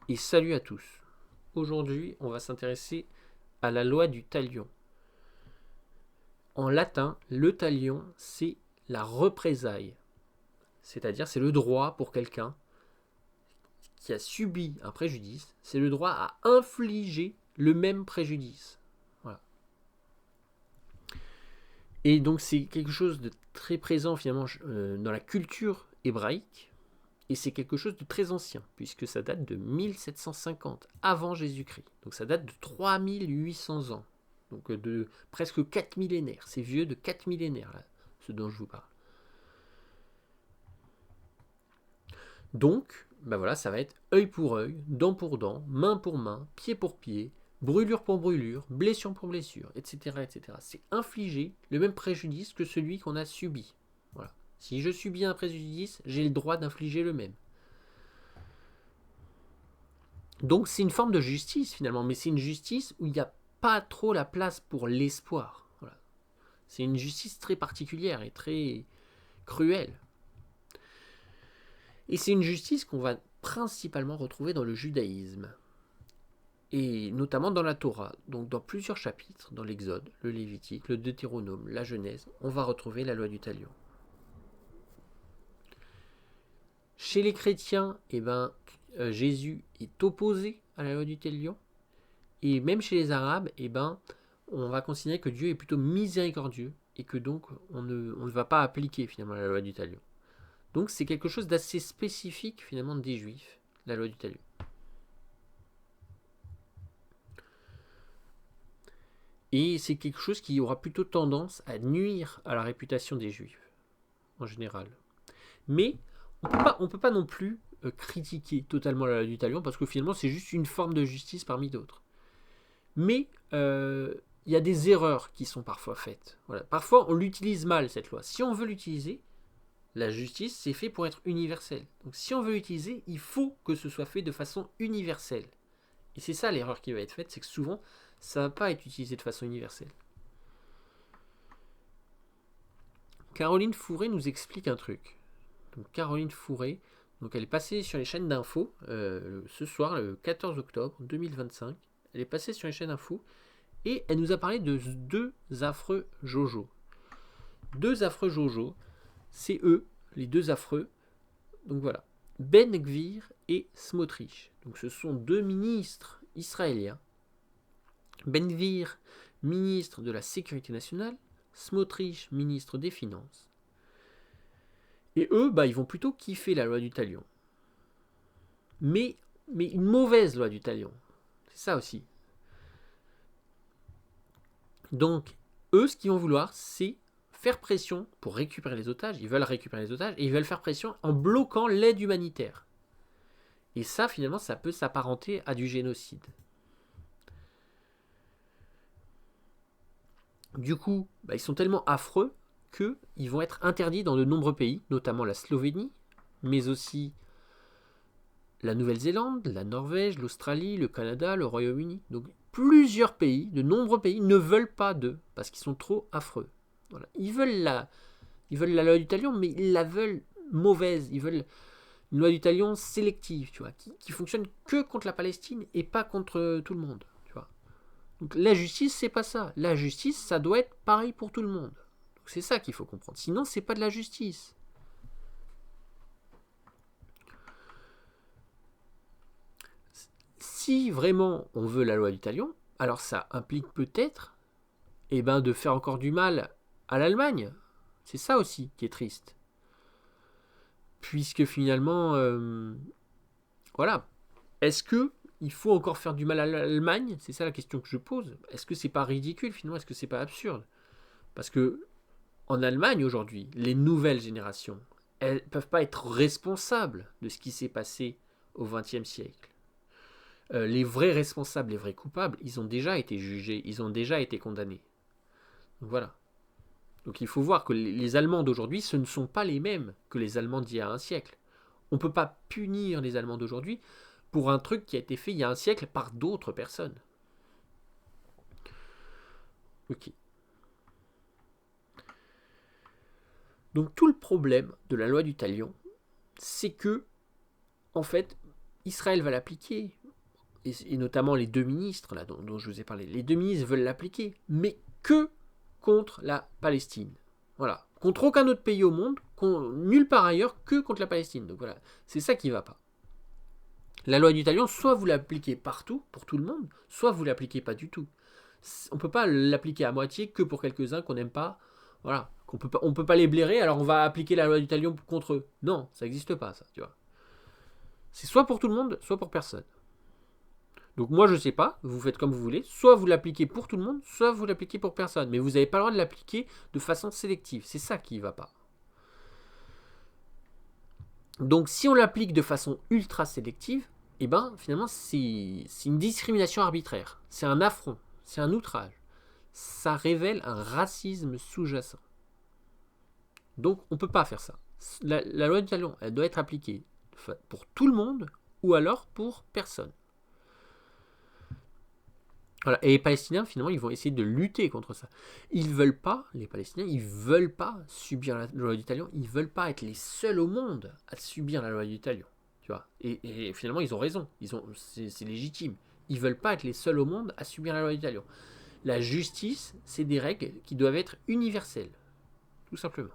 et salut à tous. Aujourd'hui, on va s'intéresser à la loi du talion. En latin, le talion, c'est la représaille. C'est-à-dire, c'est le droit pour quelqu'un qui a subi un préjudice, c'est le droit à infliger le même préjudice. Voilà. Et donc, c'est quelque chose de très présent finalement dans la culture hébraïque. Et c'est quelque chose de très ancien, puisque ça date de 1750, avant Jésus-Christ. Donc ça date de 3800 ans. Donc de presque 4 millénaires. C'est vieux de 4 millénaires, là, ce dont je vous parle. Donc, ben voilà, ça va être œil pour œil, dent pour dent, main pour main, pied pour pied, brûlure pour brûlure, blessure pour blessure, etc. etc. C'est infliger le même préjudice que celui qu'on a subi. Voilà. Si je subis un préjudice, j'ai le droit d'infliger le même. Donc c'est une forme de justice finalement, mais c'est une justice où il n'y a pas trop la place pour l'espoir. Voilà. C'est une justice très particulière et très cruelle. Et c'est une justice qu'on va principalement retrouver dans le judaïsme, et notamment dans la Torah, donc dans plusieurs chapitres, dans l'Exode, le Lévitique, le Deutéronome, la Genèse, on va retrouver la loi du talion. Chez les chrétiens, Jésus est opposé à la loi du talion, et même chez les Arabes, on va considérer que Dieu est plutôt miséricordieux et que donc on ne va pas appliquer finalement la loi du talion. Donc c'est quelque chose d'assez spécifique finalement des Juifs, la loi du talion. Et c'est quelque chose qui aura plutôt tendance à nuire à la réputation des Juifs, en général. Mais on peut pas non plus critiquer totalement la loi du talion, parce que finalement c'est juste une forme de justice parmi d'autres. Mais il y a des erreurs qui sont parfois faites. Voilà. Parfois on l'utilise mal cette loi. Si on veut l'utiliser, la justice c'est fait pour être universel. Donc si on veut l'utiliser, il faut que ce soit fait de façon universelle. Et c'est ça l'erreur qui va être faite, c'est que souvent ça ne va pas être utilisé de façon universelle. Caroline Fourré nous explique un truc. Donc Caroline Fourré, donc elle est passée sur les chaînes d'infos ce soir, le 14 octobre 2025. Elle est passée sur les chaînes d'infos et elle nous a parlé de deux affreux Jojo. Deux affreux Jojo, c'est eux, les deux affreux. Donc voilà, Ben Gvir et Smotrich. Donc ce sont deux ministres israéliens. Ben Gvir, ministre de la Sécurité nationale, Smotrich, ministre des Finances. Et eux, ils vont plutôt kiffer la loi du talion. Mais une mauvaise loi du talion. C'est ça aussi. Donc, eux, ce qu'ils vont vouloir, c'est faire pression pour récupérer les otages. Ils veulent récupérer les otages et ils veulent faire pression en bloquant l'aide humanitaire. Et ça, finalement, ça peut s'apparenter à du génocide. Du coup, ils sont tellement affreux qu'ils vont être interdits dans de nombreux pays, notamment la Slovénie, mais aussi la Nouvelle-Zélande, la Norvège, l'Australie, le Canada, le Royaume-Uni. Donc plusieurs pays, de nombreux pays, ne veulent pas d'eux, parce qu'ils sont trop affreux. Voilà. Ils veulent la loi du talion, mais ils la veulent mauvaise. Ils veulent une loi du talion sélective, tu vois, qui fonctionne que contre la Palestine et pas contre tout le monde. Tu vois. Donc la justice, c'est pas ça. La justice, ça doit être pareil pour tout le monde. Donc c'est ça qu'il faut comprendre. Sinon, c'est pas de la justice. Si vraiment on veut la loi du talion, alors ça implique peut-être de faire encore du mal à l'Allemagne. C'est ça aussi qui est triste. Puisque finalement, voilà. Est-ce que il faut encore faire du mal à l'Allemagne? C'est ça la question que je pose. Est-ce que c'est pas ridicule finalement? Est-ce que c'est pas absurde? Parce que en Allemagne aujourd'hui, les nouvelles générations, elles peuvent pas être responsables de ce qui s'est passé au XXe siècle. Les vrais responsables, les vrais coupables, ils ont déjà été jugés, ils ont déjà été condamnés. Donc voilà. Donc il faut voir que les Allemands d'aujourd'hui, ce ne sont pas les mêmes que les Allemands d'il y a un siècle. On ne peut pas punir les Allemands d'aujourd'hui pour un truc qui a été fait il y a un siècle par d'autres personnes. Ok. Donc tout le problème de la loi du talion, c'est que, en fait, Israël va l'appliquer, et notamment les 2 ministres là, dont je vous ai parlé. Les 2 ministres veulent l'appliquer, mais que contre la Palestine. Voilà. Contre aucun autre pays au monde, nulle part ailleurs que contre la Palestine. Donc voilà, c'est ça qui ne va pas. La loi du talion, soit vous l'appliquez partout, pour tout le monde, soit vous l'appliquez pas du tout. On ne peut pas l'appliquer à moitié que pour quelques-uns qu'on n'aime pas. Voilà. On ne peut pas les blairer, alors on va appliquer la loi du talion contre eux. Non, ça n'existe pas, ça, tu vois. C'est soit pour tout le monde, soit pour personne. Donc moi je sais pas, vous faites comme vous voulez, soit vous l'appliquez pour tout le monde, soit vous l'appliquez pour personne. Mais vous n'avez pas le droit de l'appliquer de façon sélective. C'est ça qui ne va pas. Donc si on l'applique de façon ultra sélective, eh ben finalement c'est une discrimination arbitraire. C'est un affront, c'est un outrage. Ça révèle un racisme sous-jacent. Donc on ne peut pas faire ça. La loi du talion, elle doit être appliquée pour tout le monde ou alors pour personne. Voilà. Et les Palestiniens, finalement, ils vont essayer de lutter contre ça. Ils veulent pas, les Palestiniens, ils veulent pas subir la loi du talion. Ils veulent pas être les seuls au monde à subir la loi du talion. Tu vois. Et finalement, ils ont raison. C'est légitime. Ils veulent pas être les seuls au monde à subir la loi du talion. La justice, c'est des règles qui doivent être universelles. Tout simplement.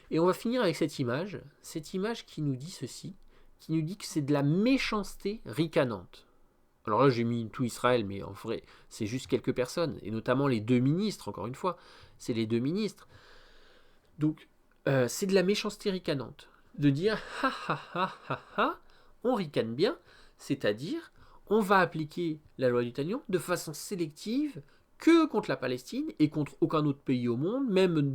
Et on va finir avec cette image qui nous dit ceci, qui nous dit que c'est de la méchanceté ricanante. Alors là, j'ai mis tout Israël, mais en vrai, c'est juste quelques personnes, et notamment les 2 ministres, encore une fois, c'est les 2 ministres. Donc, c'est de la méchanceté ricanante. De dire, ha ha ha ha ha, on ricane bien, c'est-à-dire, on va appliquer la loi du talion de façon sélective que contre la Palestine et contre aucun autre pays au monde, même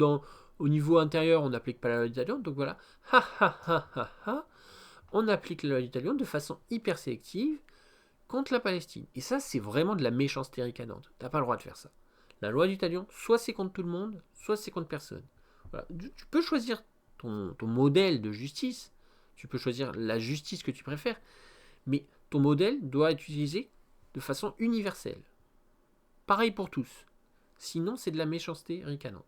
au niveau intérieur, on n'applique pas la loi du talion, donc voilà, ha ha ha ha ha, on applique la loi du talion de façon hyper sélective contre la Palestine. Et ça, c'est vraiment de la méchanceté ricanante. T'as pas le droit de faire ça. La loi du talion, soit c'est contre tout le monde, soit c'est contre personne. Voilà. Tu peux choisir ton modèle de justice, tu peux choisir la justice que tu préfères, mais ton modèle doit être utilisé de façon universelle. Pareil pour tous. Sinon, c'est de la méchanceté ricanante.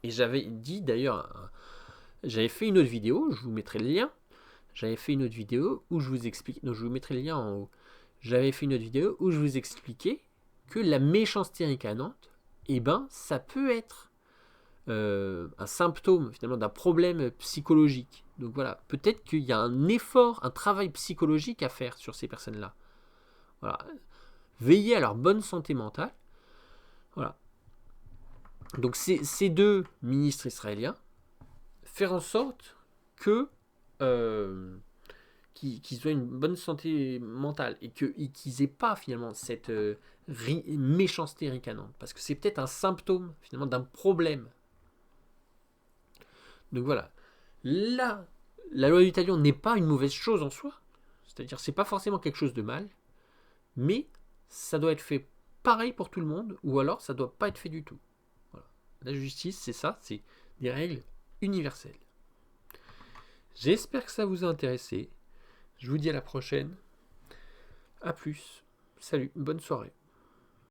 Et j'avais dit d'ailleurs, j'avais fait une autre vidéo, je vous mettrai le lien. J'avais fait une autre vidéo où je vous explique, donc je vous mettrai le lien en haut. J'avais fait une autre vidéo où je vous expliquais que la méchanceté ricanante, eh ben, ça peut être un symptôme finalement d'un problème psychologique. Donc voilà, peut-être qu'il y a un effort, un travail psychologique à faire sur ces personnes-là. Voilà, veiller à leur bonne santé mentale. Voilà. Donc ces 2 ministres israéliens, faire en sorte que qu'ils aient une bonne santé mentale et qu'ils n'aient pas finalement cette méchanceté ricanante, parce que c'est peut-être un symptôme finalement d'un problème. Donc voilà, là, la loi du talion n'est pas une mauvaise chose en soi, c'est-à-dire c'est pas forcément quelque chose de mal, mais ça doit être fait pareil pour tout le monde, ou alors ça doit pas être fait du tout. Voilà. La justice, c'est ça, c'est des règles universelles. J'espère que ça vous a intéressé. Je vous dis à la prochaine. A plus. Salut, bonne soirée.